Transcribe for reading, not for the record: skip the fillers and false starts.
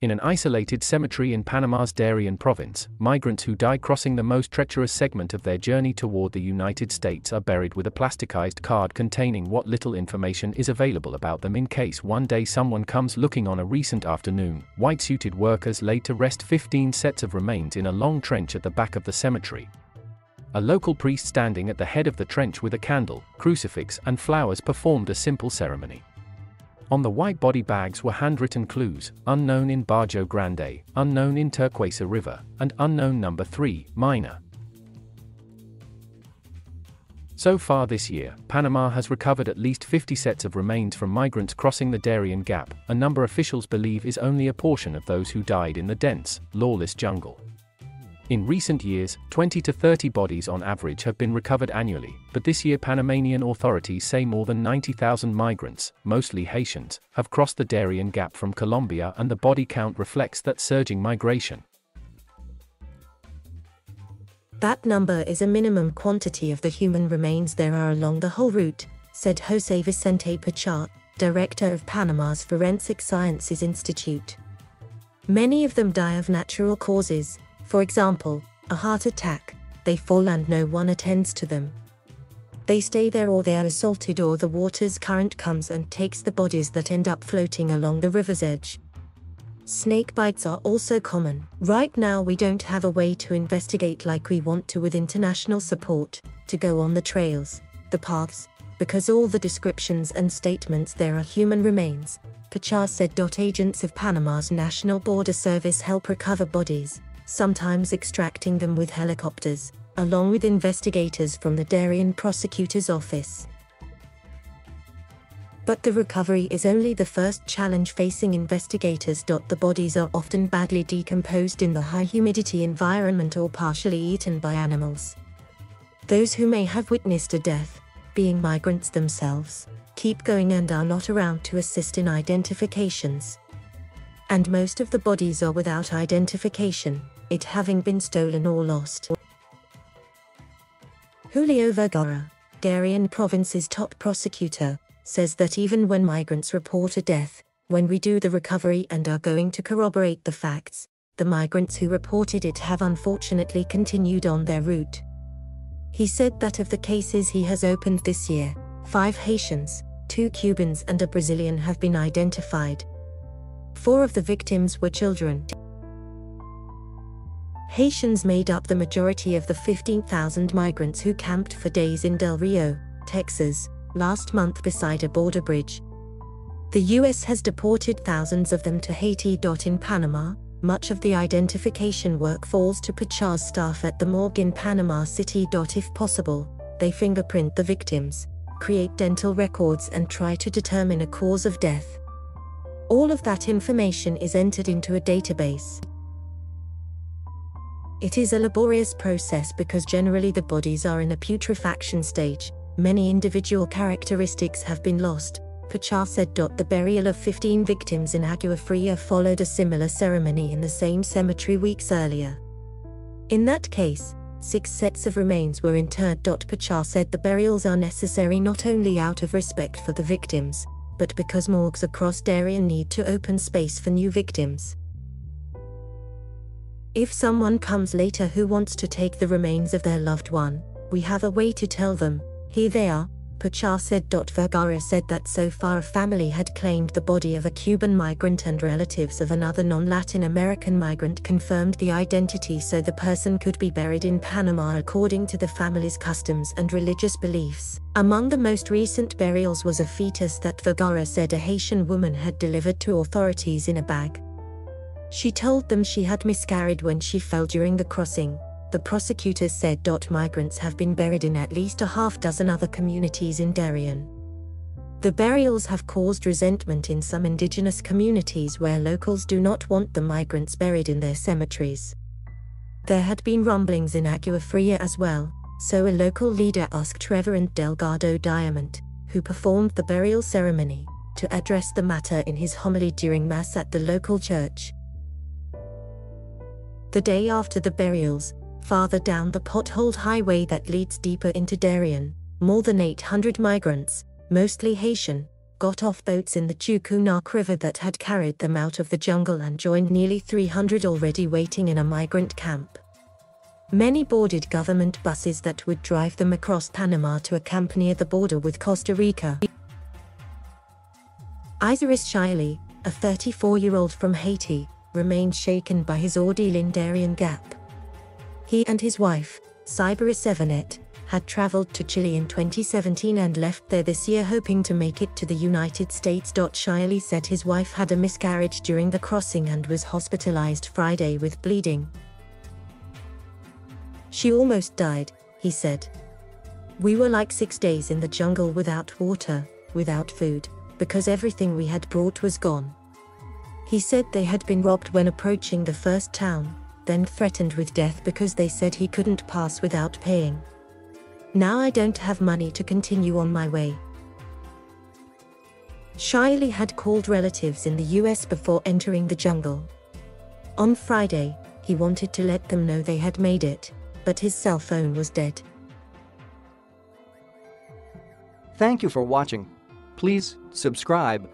In an isolated cemetery in Panama's Darien province, migrants who die crossing the most treacherous segment of their journey toward the United States are buried with a plasticized card containing what little information is available about them in case one day someone comes looking. On a recent afternoon, white-suited workers laid to rest 15 sets of remains in a long trench at the back of the cemetery. A local priest standing at the head of the trench with a candle, crucifix, and flowers performed a simple ceremony. On the white body bags were handwritten clues: unknown in Barrio Grande, unknown in Turquesa River, and unknown number 3, minor. So far this year, Panama has recovered at least 50 sets of remains from migrants crossing the Darien Gap, a number officials believe is only a portion of those who died in the dense, lawless jungle. In recent years, 20 to 30 bodies on average have been recovered annually, but this year Panamanian authorities say more than 90,000 migrants, mostly Haitians, have crossed the Darien Gap from Colombia, and the body count reflects that surging migration. That number is a minimum quantity of the human remains there are along the whole route, said José Vicente Pachá, director of Panama's Forensic Sciences Institute. Many of them die of natural causes. For example, a heart attack. They fall and no one attends to them. They stay there, or they are assaulted, or the water's current comes and takes the bodies that end up floating along the river's edge. Snake bites are also common. Right now we don't have a way to investigate like we want to with international support, to go on the trails, the paths, because all the descriptions and statements there are human remains, Pachá said. Agents of Panama's National Border Service help recover bodies, sometimes extracting them with helicopters, along with investigators from the Darien Prosecutor's Office. But the recovery is only the first challenge facing investigators. The bodies are often badly decomposed in the high humidity environment or partially eaten by animals. Those who may have witnessed a death, being migrants themselves, keep going and are not around to assist in identifications. And most of the bodies are without identification, it having been stolen or lost. Julio Vergara, Darien Province's top prosecutor, says that even when migrants report a death, when we do the recovery and are going to corroborate the facts, the migrants who reported it have unfortunately continued on their route. He said that of the cases he has opened this year, 5 Haitians, 2 Cubans and a Brazilian have been identified. 4 of the victims were children. Haitians made up the majority of the 15,000 migrants who camped for days in Del Rio, Texas, last month beside a border bridge. The U.S. has deported thousands of them to Haiti. In Panama, much of the identification work falls to Pachá's staff at the morgue in Panama City. If possible, they fingerprint the victims, create dental records and try to determine a cause of death. All of that information is entered into a database. It is a laborious process because generally the bodies are in a putrefaction stage. Many individual characteristics have been lost, Pachá said. The burial of 15 victims in Agua Fria followed a similar ceremony in the same cemetery weeks earlier. In that case, 6 sets of remains were interred. Pachá said the burials are necessary not only out of respect for the victims, but because morgues across Darien need to open space for new victims. If someone comes later who wants to take the remains of their loved one, we have a way to tell them, here they are, Pachá said. Vergara said that so far a family had claimed the body of a Cuban migrant and relatives of another non-Latin American migrant confirmed the identity so the person could be buried in Panama according to the family's customs and religious beliefs. Among the most recent burials was a fetus that Vergara said a Haitian woman had delivered to authorities in a bag. She told them she had miscarried when she fell during the crossing, the prosecutor said. Migrants have been buried in at least a half-dozen other communities in Darien. The burials have caused resentment in some indigenous communities where locals do not want the migrants buried in their cemeteries. There had been rumblings in Agua Fria as well, so a local leader asked Reverend Delgado Diamond, who performed the burial ceremony, to address the matter in his homily during Mass at the local church. The day after the burials, farther down the potholed highway that leads deeper into Darien, more than 800 migrants, mostly Haitian, got off boats in the Chukunak River that had carried them out of the jungle and joined nearly 300 already waiting in a migrant camp. Many boarded government buses that would drive them across Panama to a camp near the border with Costa Rica. Izaris Shiley, a 34-year-old from Haiti, remained shaken by his ordeal in Darien Gap. He and his wife, Cyberis Evanet, had traveled to Chile in 2017 and left there this year hoping to make it to the United States. Shiley said his wife had a miscarriage during the crossing and was hospitalized Friday with bleeding. "She almost died," he said. "We were like 6 days in the jungle without water, without food, because everything we had brought was gone." He said they had been robbed when approaching the first town, then threatened with death because they said he couldn't pass without paying. "Now I don't have money to continue on my way." Shiley had called relatives in the US before entering the jungle. On Friday, he wanted to let them know they had made it, but his cell phone was dead. Thank you for watching. Please subscribe